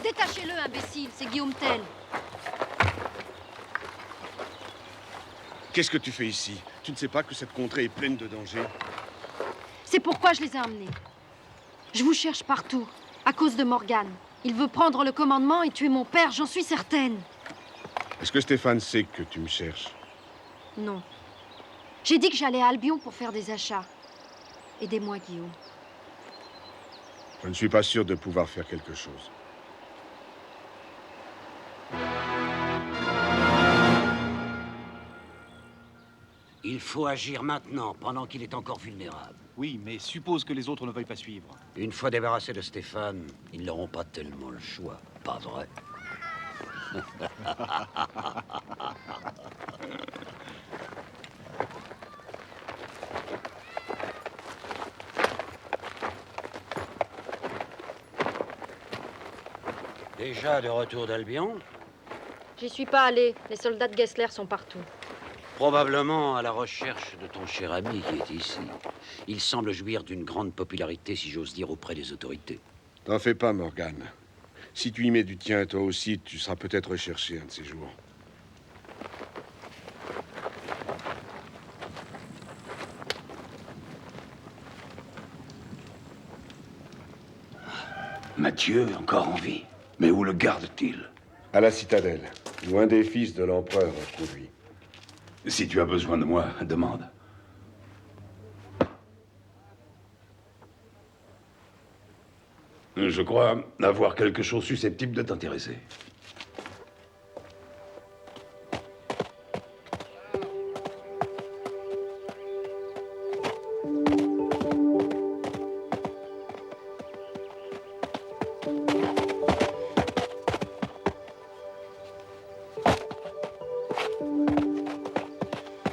Détachez-le, imbécile, c'est Guillaume Tell. Qu'est-ce que tu fais ici? Tu ne sais pas que cette contrée est pleine de dangers? C'est pourquoi je les ai emmenés. Je vous cherche partout, à cause de Morgan. Il veut prendre le commandement et tuer mon père, j'en suis certaine. Est-ce que Stéphane sait que tu me cherches? Non. J'ai dit que j'allais à Albion pour faire des achats. Aidez-moi, Guillaume. Je ne suis pas sûr de pouvoir faire quelque chose. Il faut agir maintenant, pendant qu'il est encore vulnérable. Oui, mais suppose que les autres ne veuillent pas suivre. Une fois débarrassés de Stéphane, ils n'auront pas tellement le choix, pas vrai? Déjà de retour d'Albion? J'y suis pas allée. Les soldats de Gessler sont partout. Probablement à la recherche de ton cher ami qui est ici. Il semble jouir d'une grande popularité, si j'ose dire, auprès des autorités. T'en fais pas, Morgan. Si tu y mets du tien, toi aussi, tu seras peut-être recherché un de ces jours. Mathieu est encore en vie. Mais où le garde-t-il? À la citadelle, où un des fils de l'empereur est conduit. Si tu as besoin de moi, demande. Je crois avoir quelque chose susceptible de t'intéresser.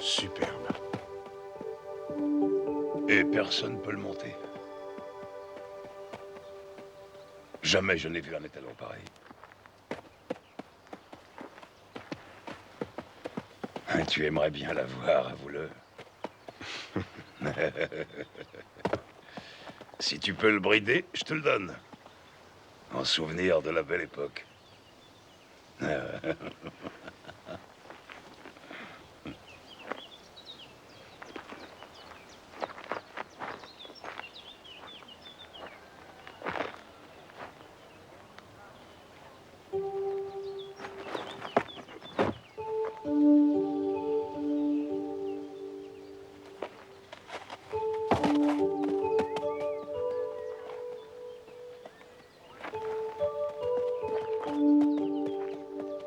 Superbe. Et personne ne peut le monter. Jamais je n'ai vu un étalon pareil. Tu aimerais bien la voir, avoue-le. Si tu peux le brider, je te le donne. En souvenir de la belle époque.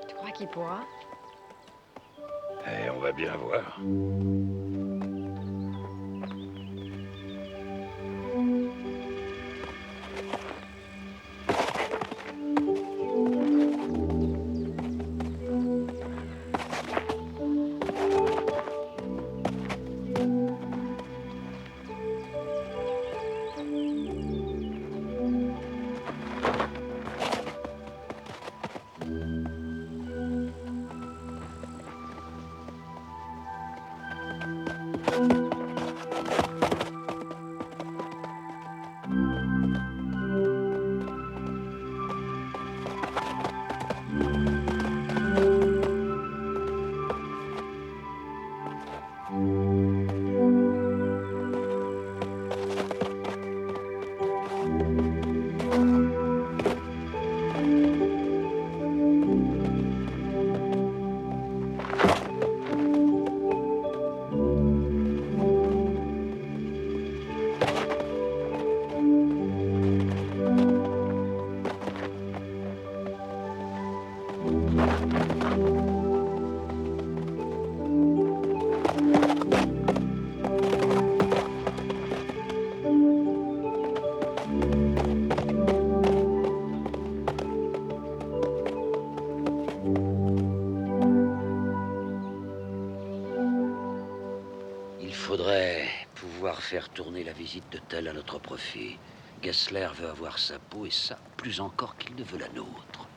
Tu crois qu'il pourra? Et on va bien voir. Il faudrait pouvoir faire tourner la visite de Tell à notre profit. Gessler veut avoir sa peau, et ça, plus encore qu'il ne veut la nôtre.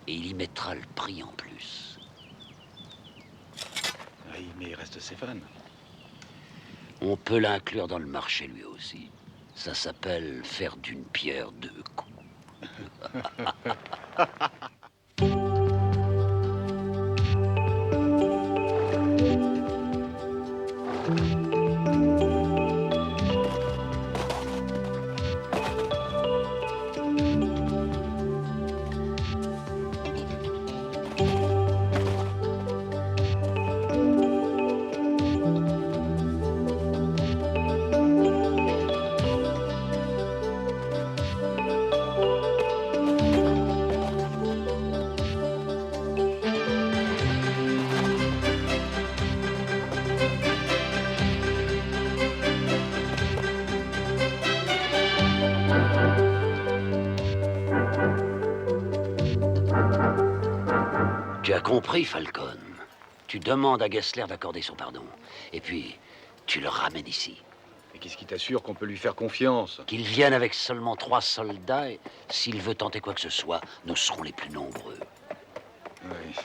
Et il y mettra le prix en plus. Oui, mais il reste Stéphane. On peut l'inclure dans le marché, lui aussi. Ça s'appelle faire d'une pierre deux coups. Tu as compris, Falcon. Tu demandes à Gessler d'accorder son pardon. Et puis, tu le ramènes ici. Et qu'est-ce qui t'assure qu'on peut lui faire confiance? Qu'il vienne avec seulement 3 soldats, et s'il veut tenter quoi que ce soit, nous serons les plus nombreux. Oui.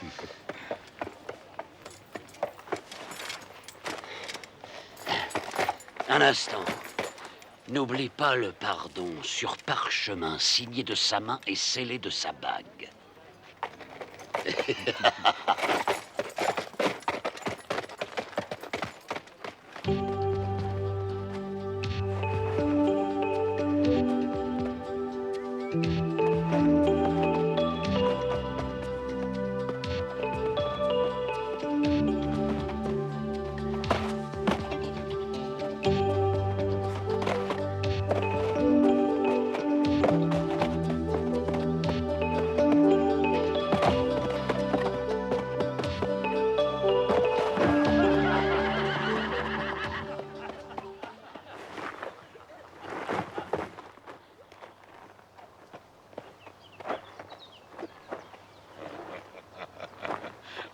Un instant. N'oublie pas le pardon sur parchemin, signé de sa main et scellé de sa bague.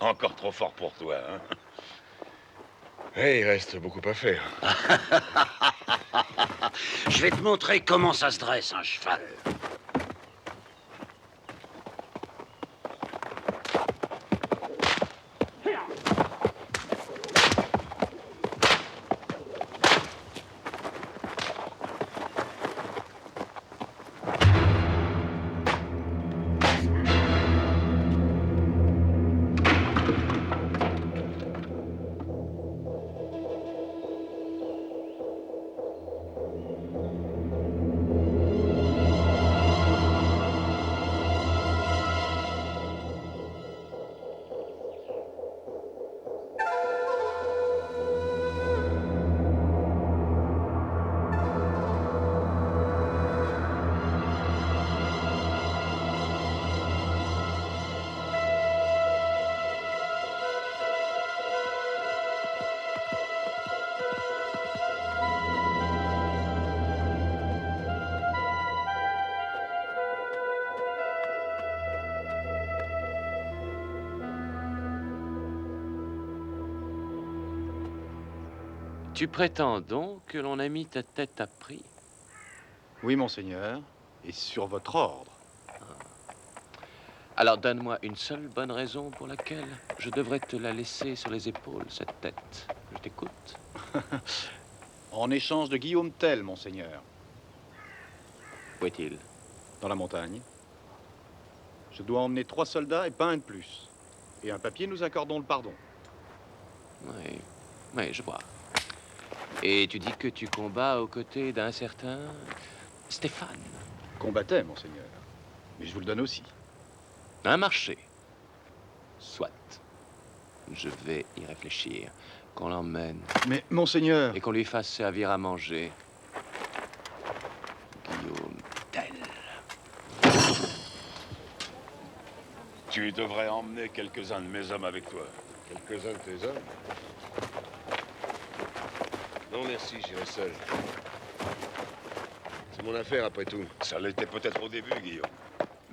Encore trop fort pour toi, hein? Et il reste beaucoup à faire. Je vais te montrer comment ça se dresse un cheval. Tu prétends donc que l'on a mis ta tête à prix? Oui, monseigneur, et sur votre ordre. Alors donne-moi une seule bonne raison pour laquelle je devrais te la laisser sur les épaules, cette tête. Je t'écoute. En échange de Guillaume Tell, monseigneur, Où est-il? dans la montagne. Je dois emmener 3 soldats et pas un de plus. Et un papier, nous accordons le pardon. Oui, oui, je vois. Et tu dis que tu combats aux côtés d'un certain Stéphane. combattait, monseigneur. Mais je vous le donne aussi. Un marché. Soit. Je vais y réfléchir. Qu'on l'emmène Mais, monseigneur... et qu'on lui fasse servir à manger. Guillaume Tell. Tu devrais emmener quelques-uns de mes hommes avec toi. Quelques-uns de tes hommes? Non, merci, j'irai seul. C'est mon affaire, après tout. Ça l'était peut-être au début, Guillaume.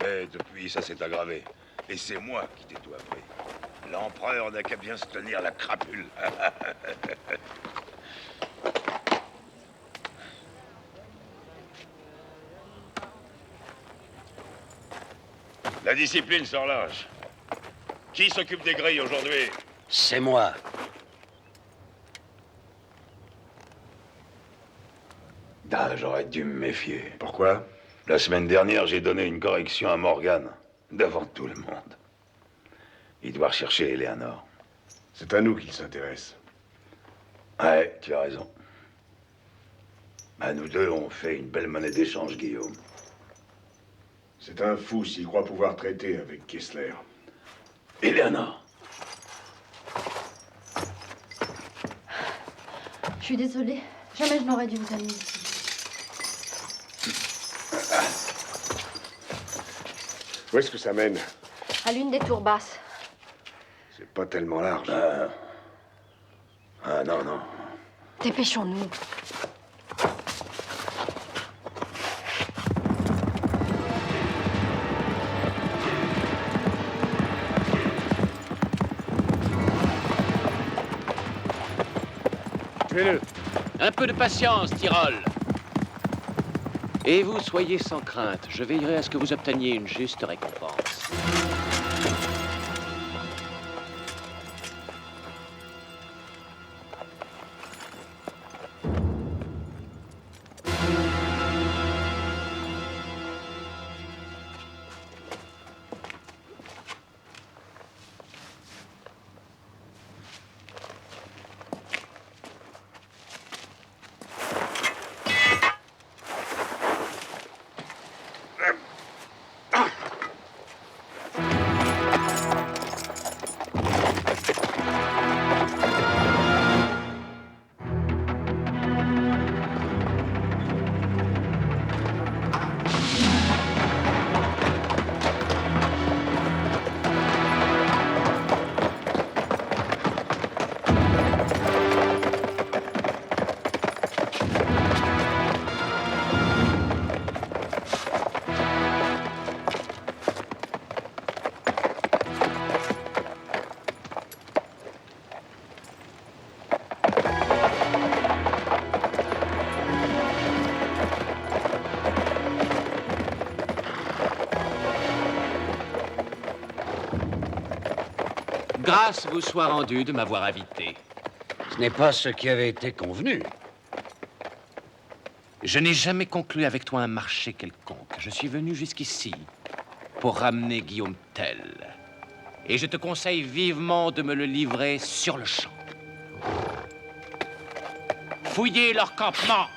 Mais depuis, ça s'est aggravé. Et c'est moi qui t'ai tout appris. L'empereur n'a qu'à bien se tenir la crapule. La discipline sans lâche. Qui s'occupe des grilles aujourd'hui? C'est moi. Ah, j'aurais dû me méfier. Pourquoi? La semaine dernière, j'ai donné une correction à Morgan, devant tout le monde. Il doit rechercher Eleanor. C'est à nous qu'il s'intéresse. Ouais, tu as raison. À nous deux, on fait une belle monnaie d'échange, Guillaume. C'est un fou s'il croit pouvoir traiter avec Kessler. Eleanor. Je suis désolée. Jamais je n'aurais dû vous amener ici. Où est-ce que ça mène? À l'une des tours basses. C'est pas tellement large. Ah non, non. Dépêchons-nous. Tuez-le! Un peu de patience, Tyrol. Et vous, soyez sans crainte. Je veillerai à ce que vous obteniez une juste récompense. Grâce vous soit rendue de m'avoir invité. Ce n'est pas ce qui avait été convenu. Je n'ai jamais conclu avec toi un marché quelconque. Je suis venu jusqu'ici pour ramener Guillaume Tell. Et je te conseille vivement de me le livrer sur le champ. Fouillez leur campement.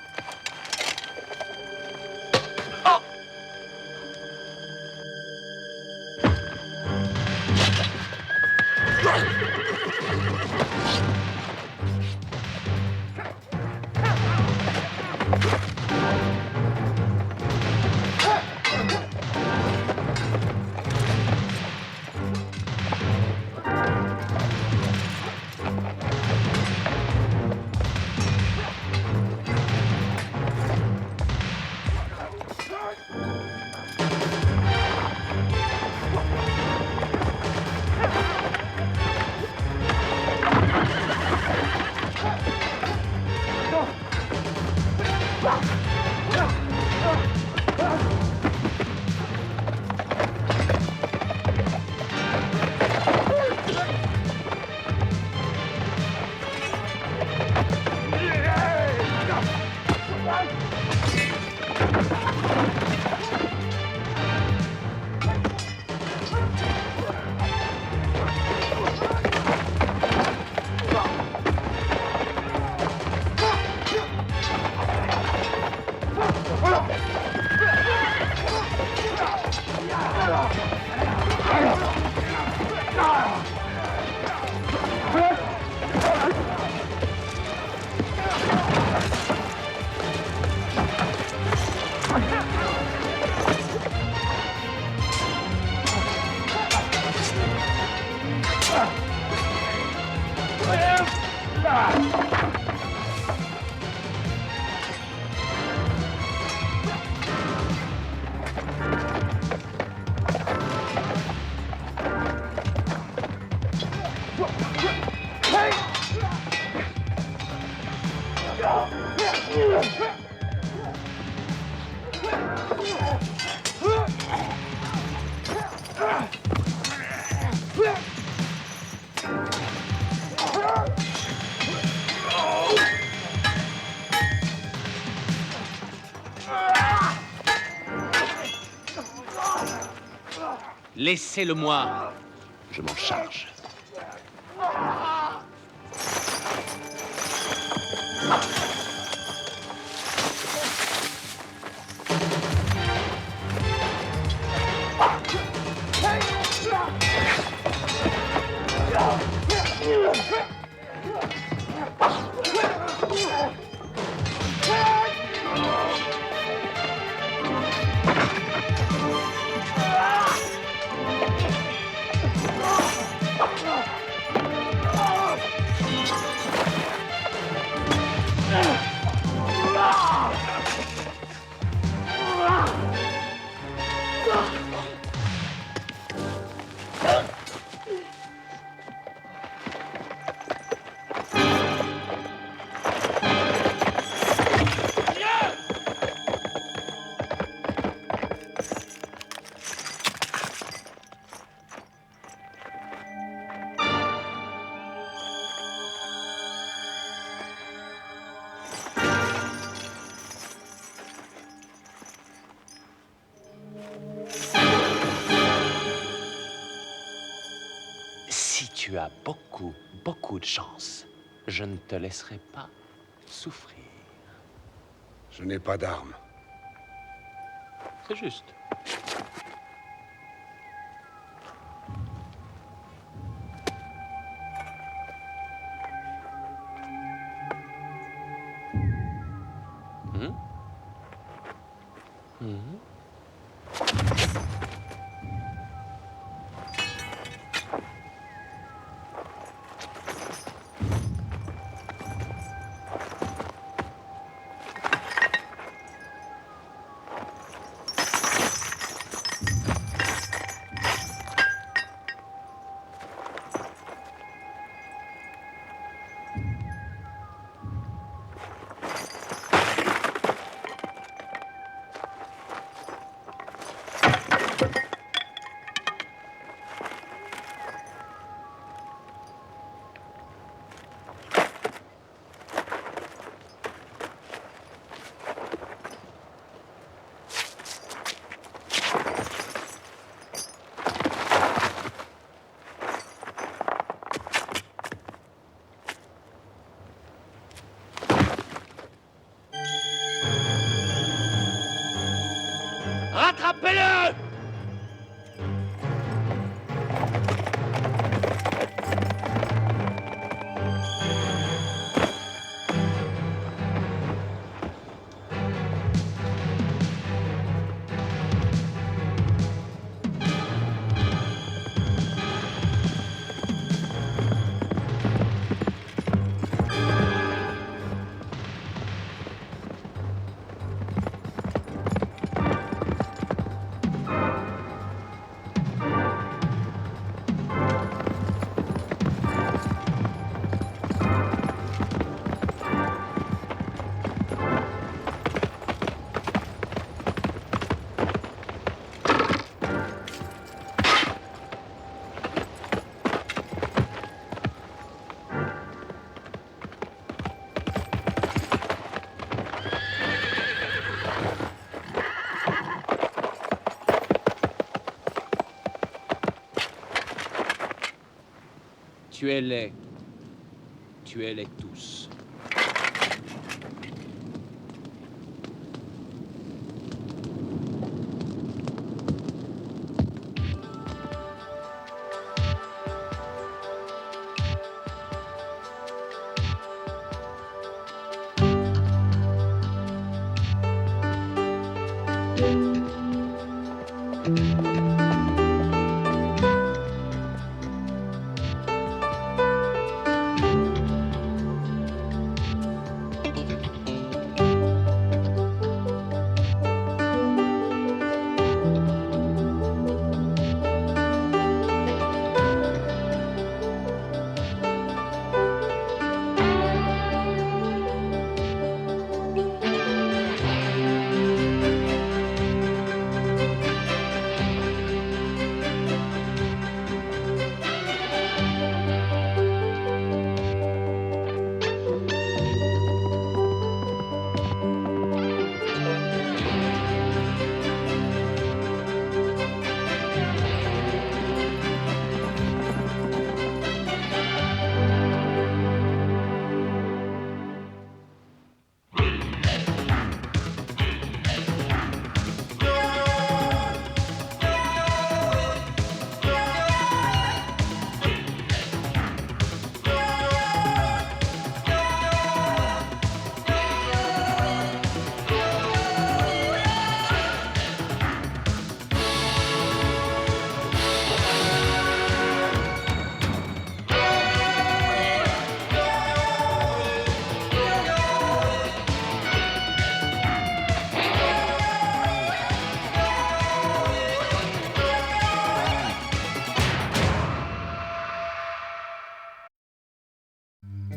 Laissez-le-moi. Je m'en charge. Si tu as beaucoup de chance, je ne te laisserai pas souffrir. Je n'ai pas d'armes. C'est juste. Rattrapez-le! Tuez-les. Tuez-les tous. Thank you.